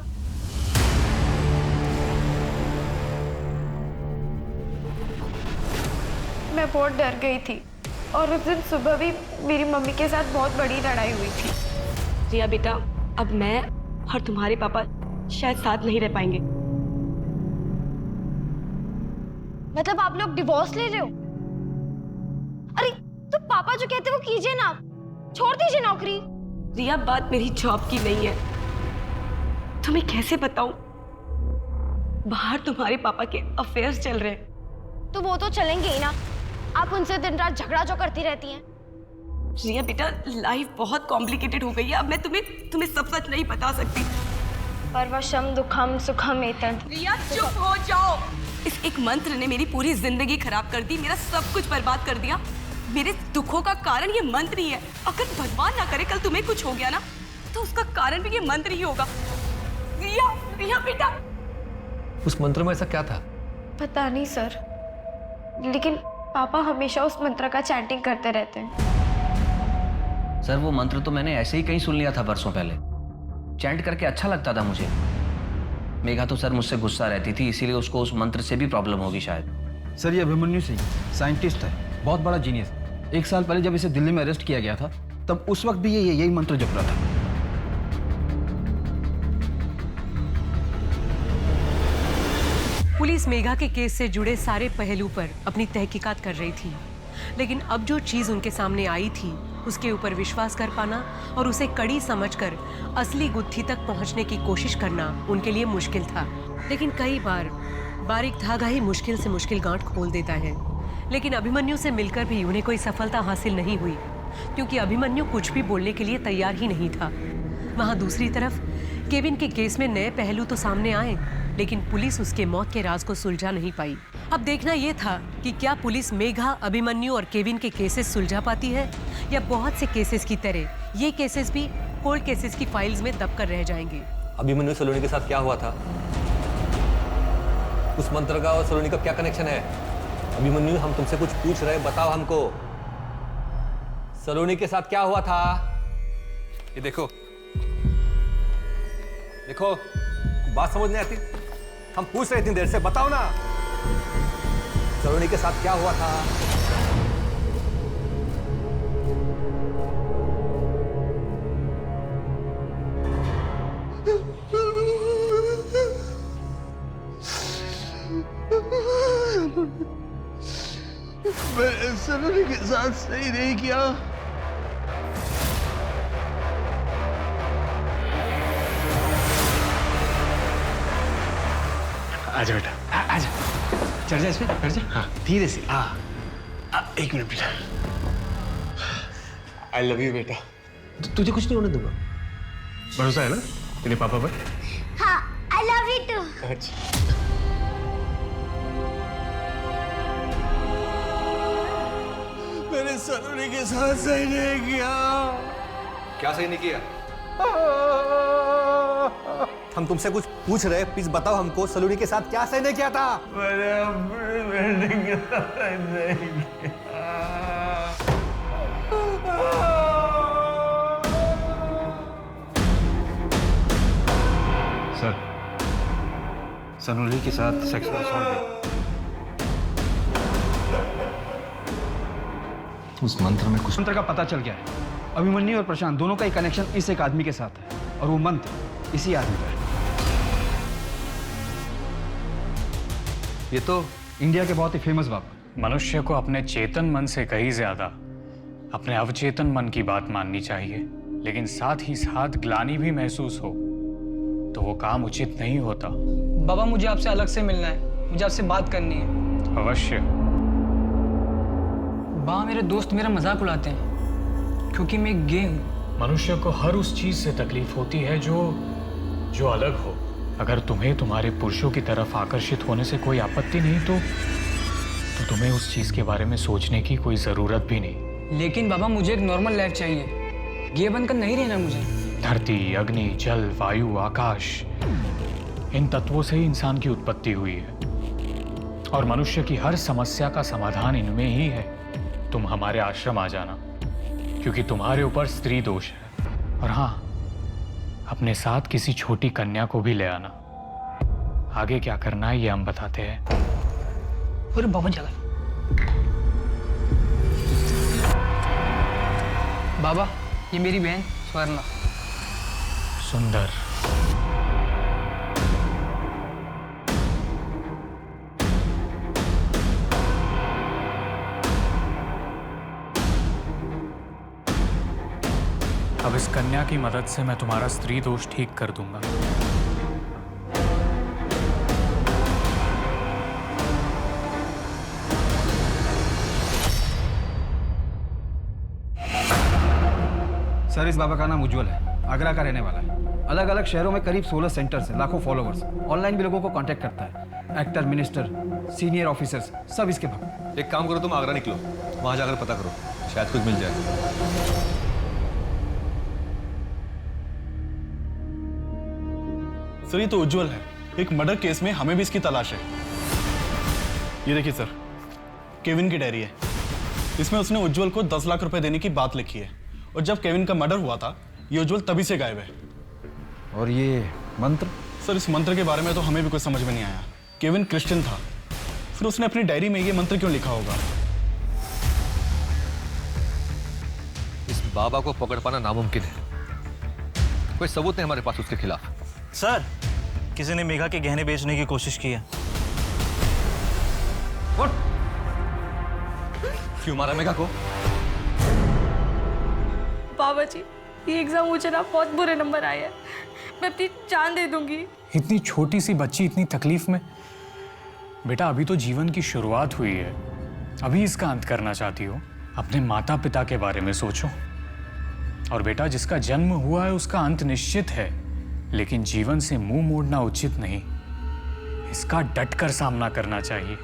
मैं बहुत डर गई थी और उस दिन सुबह भी मेरी मम्मी के साथ बहुत बड़ी लड़ाई हुई थी। रिया बेटा, अब मैं और तुम्हारे पापा शायद साथ नहीं रह पाएंगे। मतलब आप लोग डिवोर्स ले रहे हो? अरे तो पापा जो कहते हैं वो कीजिए ना, छोड़ दीजिए नौकरी। रिया बात मेरी जॉब की नहीं है, तुम्हें कैसे बताऊं, बाहर तुम्हारे पापा के अफेयर्स चल रहे हैं। तो वो तो चलेंगे ही ना, आप उनसे दिन रात झगड़ा जो करती रहती हैं। रिया बेटा लाइफ बहुत कॉम्प्लिकेटेड हो गई है, अब मैं तुम्हें सब सच नहीं बता सकती। परवशम दुखम सुखम एतद। रिया चुप हो जाओ। इस एक मंत्र ने मेरी पूरी जिंदगी खराब कर दी, मेरा सब कुछ बर्बाद कर दिया। मेरे दुखों का कारण ये मंत्र ही है। अगर भगवान ना करे कल तुम्हें कुछ हो गया ना तो उसका कारण भी ये मंत्र ही होगा। रिया दिया बेटा? उस मंत्र में ऐसा क्या था? पता नहीं सर, लेकिन पापा हमेशा उस मंत्र का चैंटिंग करते रहते हैं। सर वो मंत्र तो मैंने ऐसे ही कहीं सुन लिया था बरसों पहले। चैंट करके अच्छा लगता था मुझे। मेघा तो सर मुझसे गुस्सा रहती थी, इसीलिए उसको उस मंत्र से भी प्रॉब्लम होगी शायद। सर ये अभिमन्यु सिंह साइंटिस्ट है, बहुत बड़ा जीनियस। 1 साल पहले जब इसे दिल्ली में अरेस्ट किया गया था, तब उस वक्त भी ये यही मंत्र जप रहा था। पुलिस मेघा के केस से जुड़े सारे पहलू पर अपनी तहकीकात कर रही थी, लेकिन अब जो चीज उनके सामने आई थी उसके ऊपर विश्वास कर पाना और उसे कड़ी समझकर असली गुत्थी तक पहुंचने की कोशिश करना उनके लिए मुश्किल था। लेकिन कई बार बारीक धागा ही मुश्किल से मुश्किल गांठ खोल देता है। लेकिन अभिमन्यु से मिलकर भी उन्हें कोई सफलता हासिल नहीं हुई, क्योंकि अभिमन्यु कुछ भी बोलने के लिए तैयार ही नहीं था। वहां दूसरी तरफ केविन के केस में नए पहलू तो सामने आए, लेकिन पुलिस उसके मौत के राज को सुलझा नहीं पाई। अब देखना यह था कि क्या पुलिस मेघा, अभिमन्यु और केविन के केसेस सुलझा पाती है, या बहुत से केसेस की तरह ये केसेस भी कोल्ड केसेस की फाइल्स में दबकर रह जाएंगे। अभिमन्यु सलोनी के साथ क्या हुआ था? उस मंत्र का और सलोनी का क्या कनेक्शन है? अभिमन्यु, हम तुमसे कुछ पूछ रहे, बताओ हमको। सलोनी के साथ क्या हुआ था? ये देखो देखो, बात समझ नहीं आती? हम पूछ रहे इतनी देर से, बताओ ना। सलोनी के साथ क्या हुआ था? मैंने सलोनी के साथ सही नहीं किया। आजा बेटा, आजा, चढ़ जा इसमें, बैठ जा। हाँ, धीरे से। एक मिनट बेटा। आई लव यू बेटा। तुझे कुछ नहीं होने दूंगा। भरोसा है ना तेरे पापा पर? हाँ, आई लव यू टू। अच्छा। मैंने सलोनी के साथ सही नहीं किया। क्या सही नहीं किया? हम तुमसे कुछ पूछ रहे, प्लीज बताओ हमको, सलोनी के साथ क्या सही नहीं किया था? मैंने अपनी बेटी के साथ नहीं किया। सर, सलोनी के साथ सेक्सुअल असॉल्ट। उस मंत्र में कुछ मंत्र का पता चल गया है। अभिमन्यु और प्रशांत दोनों का एक कनेक्शन इस एक आदमी के साथ है, और वो मंत्र इसी आदमी का है। ये तो इंडिया के बहुत ही फेमस बाबा। मनुष्य को अपने चेतन मन से कहीं ज्यादा अपने अवचेतन मन की बात माननी चाहिए, लेकिन साथ ही साथ ग्लानि भी महसूस हो तो वो काम उचित नहीं होता। बाबा मुझे आपसे अलग से मिलना है, मुझे आपसे बात करनी है। अवश्य। बाबा मेरे दोस्त मेरा मजाक उड़ाते हैं क्योंकि मैं गे हूँ। मनुष्य को हर उस चीज से तकलीफ होती है जो अलग हो। अगर तुम्हें तुम्हारे पुरुषों की तरफ आकर्षित होने से कोई आपत्ति नहीं तो तुम्हें उस चीज के बारे में सोचने की कोई जरूरत भी नहीं। लेकिन बाबा मुझे एक नॉर्मल लाइफ चाहिए, गे बनकर नहीं रहना मुझे। धरती, अग्नि, जल, वायु, आकाश, इन तत्वों से ही इंसान की उत्पत्ति हुई है, और मनुष्य की हर समस्या का समाधान इनमें ही है। तुम हमारे आश्रम आ जाना, क्योंकि तुम्हारे ऊपर स्त्री दोष है। और हाँ, अपने साथ किसी छोटी कन्या को भी ले आना। आगे क्या करना है ये हम बताते हैं। अरे बाबा जगह। बाबा ये मेरी बहन स्वर्णा। सुंदर। अब इस कन्या की मदद से मैं तुम्हारा स्त्री दोष ठीक कर दूंगा। सर इस बाबा का नाम उज्जवल है, आगरा का रहने वाला है। अलग अलग शहरों में करीब 16 सेंटर्स हैं, लाखों फॉलोवर्स। ऑनलाइन भी लोगों को कांटेक्ट करता है। एक्टर, मिनिस्टर, सीनियर ऑफिसर्स सब इसके भक्त। एक काम करो, तुम आगरा निकलो, वहां जाकर पता करो, शायद कुछ मिल जाए। सर ये तो उज्जवल है, एक मर्डर केस में हमें भी इसकी तलाश है। ये देखिए सर, केविन की डायरी है। इसमें उसने उज्जवल को 10 लाख रुपए देने की बात लिखी है, और जब केविन का मर्डर हुआ था ये उज्जवल तभी से गायब है। और ये मंत्र? सर इस मंत्र के बारे में तो हमें भी कुछ समझ में नहीं आया। केविन क्रिश्चियन था, फिर उसने अपनी डायरी में ये मंत्र क्यों लिखा होगा? इस बाबा को पकड़ पाना नामुमकिन है। कोई सबूत नहीं हमारे पास उसके खिलाफ। सर, किसी ने मेघा के गहने बेचने की कोशिश की है। क्यों मारा मेघा को? बाबा जी, ये एग्जाम मुझे ना बहुत बुरे नंबर आए हैं, मैं अपनी जान दे दूंगी। इतनी छोटी सी बच्ची इतनी तकलीफ में। बेटा अभी तो जीवन की शुरुआत हुई है, अभी इसका अंत करना चाहती हो? अपने माता पिता के बारे में सोचो। और बेटा जिसका जन्म हुआ है उसका अंत निश्चित है, लेकिन जीवन से मुंह मोड़ना उचित नहीं। इसका डटकर सामना करना चाहिए।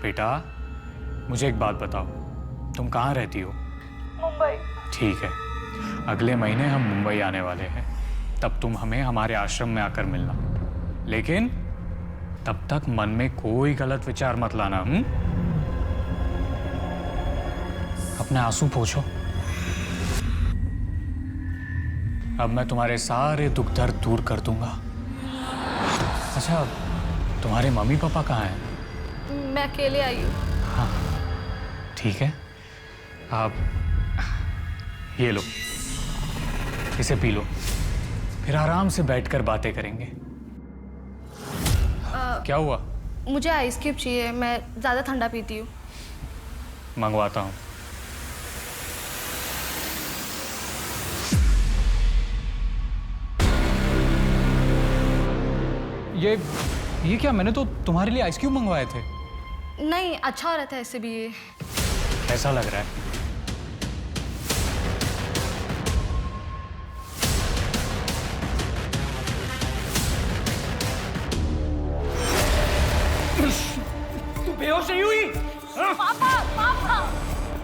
बेटा मुझे एक बात बताओ, तुम कहाँ रहती हो? मुंबई। ठीक है, अगले महीने हम मुंबई आने वाले हैं, तब तुम हमें हमारे आश्रम में आकर मिलना। लेकिन तब तक मन में कोई गलत विचार मत लाना। अपने आंसू पोंछो। अब मैं तुम्हारे सारे दुख दर्द दूर कर दूंगा। अच्छा, तुम्हारे मम्मी पापा कहाँ हैं? मैं अकेले आई हूँ। हाँ ठीक है, आप ये लो, इसे पी लो, फिर आराम से बैठकर बातें करेंगे। क्या हुआ? मुझे आइस क्यूब चाहिए, मैं ज़्यादा ठंडा पीती हूँ। मंगवाता हूँ। ये क्या? मैंने तो तुम्हारे लिए आइस क्यूब मंगवाए थे। नहीं, अच्छा हो रहा था इससे भी। ये कैसा लग रहा है? तू बेहोश नहीं हुई? पापा, पापा,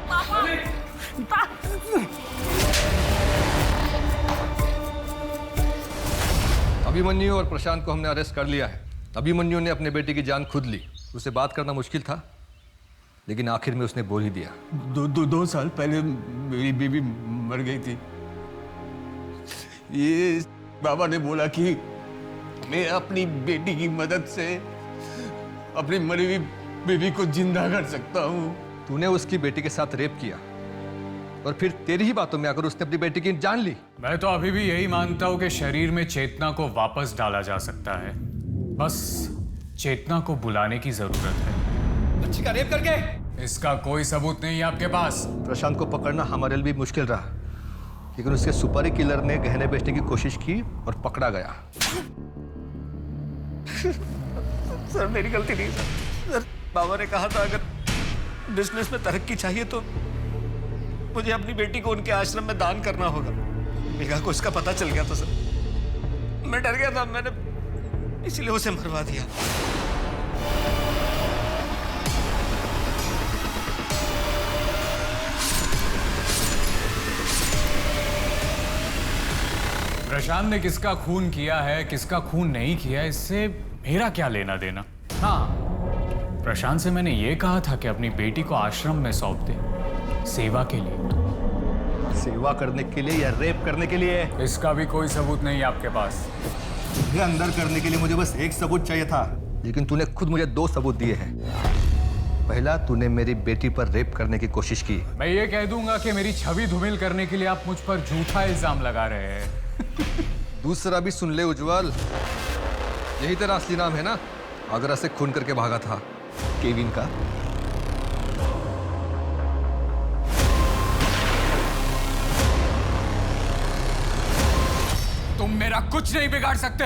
पापा। अभिमन्यु और प्रशांत को हमने अरेस्ट कर लिया है। अभिमन्यु ने अपने बेटे की जान खुद ली। उससे बात करना मुश्किल था, लेकिन आखिर में उसने बोल ही दिया। 2 साल पहले मेरी बीवी मर गई थी। ये बाबा ने बोला कि मैं अपनी बेटी की मदद से अपनी मरी हुई बीवी को जिंदा कर सकता हूँ। तूने उसकी बेटी के साथ रेप किया और फिर तेरी ही बातों में आकर उसने अपनी बेटी की जान ली। मैं तो अभी भी यही मानता हूं कि शरीर में चेतना को वापस डाला जा सकता है, बस चेतना को बुलाने की जरूरत है। बच्ची का रेप करके? इसका कोई सबूत नहीं है आपके पास। प्रशांत को पकड़ना हमारे लिए भी मुश्किल रहा, लेकिन उसके सुपारी किलर ने गहने बेचने की कोशिश की और पकड़ा गया। सर मेरी गलती नहीं सर। बाबा ने कहा था अगर बिजनेस में तरक्की चाहिए तो मुझे अपनी बेटी को उनके आश्रम में दान करना होगा। मेघा को इसका पता चल गया था सर, मैं डर गया था, मैंने इसलिए उसे मरवा दिया। प्रशांत ने किसका खून किया है, किसका खून नहीं किया, इससे मेरा क्या लेना देना। हाँ, प्रशांत से मैंने ये कहा था कि अपनी बेटी को आश्रम में सौंप दे, सेवा के लिए। सेवा करने के लिए या रेप करने के लिए? इसका भी कोई सबूत नहीं है आपके पास। तुझे अंदर करने के लिए मुझे बस एक सबूत चाहिए था, लेकिन तूने खुद मुझे 2 सबूत दिए हैं। पहला, तूने मेरी बेटी पर रेप करने की कोशिश की। मैं ये कह दूंगा कि मेरी छवि धूमिल करने के लिए आप मुझ पर झूठा इल्जाम लगा रहे हैं। दूसरा भी सुन ले उज्जवल, यही तेरा असली नाम है ना? आगरा से खून करके भागा था, केविन का। तुम मेरा कुछ नहीं बिगाड़ सकते।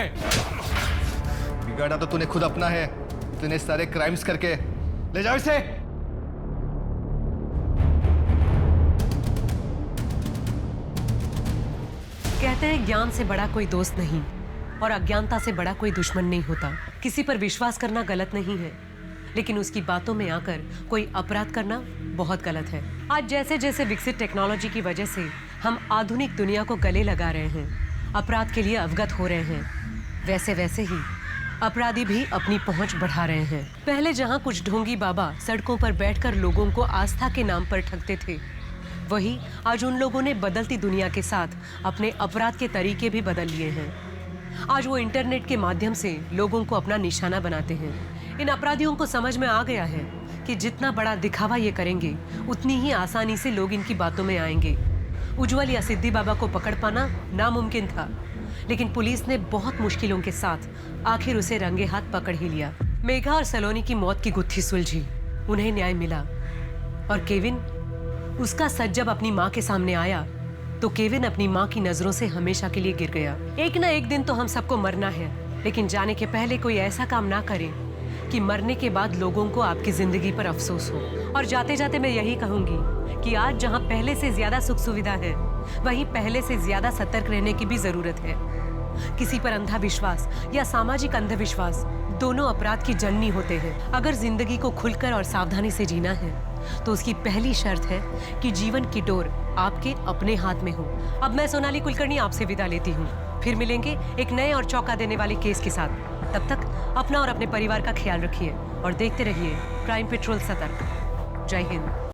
बिगाड़ा तो तूने खुद अपना है, इतने सारे क्राइम्स करके। ले जाओ इसे। कहते हैं ज्ञान से बड़ा कोई दोस्त नहीं और अज्ञानता से बड़ा कोई दुश्मन नहीं होता। किसी पर विश्वास करना गलत नहीं है, लेकिन उसकी बातों में आकर कोई अपराध करना बहुत गलत है। आज जैसे जैसे विकसित टेक्नोलॉजी की वजह से हम आधुनिक दुनिया को गले लगा रहे हैं, अपराध के लिए अवगत हो रहे हैं, वैसे वैसे ही अपराधी भी अपनी पहुंच बढ़ा रहे हैं। पहले जहां कुछ ढोंगी बाबा सड़कों पर बैठकर लोगों को आस्था के नाम पर ठगते थे, वही आज उन लोगों ने बदलती दुनिया के साथ अपने अपराध के तरीके भी बदल लिए हैं। आज वो इंटरनेट के माध्यम से लोगों को अपना निशाना बनाते हैं। इन अपराधियों को समझ में आ गया है कि जितना बड़ा दिखावा ये करेंगे, उतनी ही आसानी से लोग इनकी बातों में आएंगे। उज्जवल या सिद्धि बाबा को पकड़ पाना नामुमकिन था, लेकिन पुलिस ने बहुत मुश्किलों के साथ आखिर उसे रंगे हाथ पकड़ ही लिया। मेघा और सलोनी की मौत की गुत्थी सुलझी, उन्हें न्याय मिला। और केविन, उसका सच जब अपनी माँ के सामने आया तो केविन अपनी माँ की नजरों से हमेशा के लिए गिर गया। एक ना एक दिन तो हम सबको मरना है, लेकिन जाने के पहले कोई ऐसा काम ना करे कि मरने के बाद लोगों को आपकी जिंदगी पर अफसोस हो। और जाते जाते मैं यही कहूंगी कि आज जहां पहले से ज्यादा सुख सुविधा है, वहीं पहले से ज्यादा सतर्क रहने की भी जरूरत है। किसी पर अंधा विश्वास या सामाजिक अंधविश्वास दोनों अपराध की जननी होते हैं। अगर जिंदगी को खुलकर और सावधानी से जीना है तो उसकी पहली शर्त है कि जीवन की डोर आपके अपने हाथ में हो। अब मैं सोनाली कुलकर्णी आपसे विदा लेती हूँ। फिर मिलेंगे एक नए और चौंका देने वाले केस के साथ। तब तक अपना और अपने परिवार का ख्याल रखिए और देखते रहिए क्राइम पेट्रोल सतर्क। जय हिंद।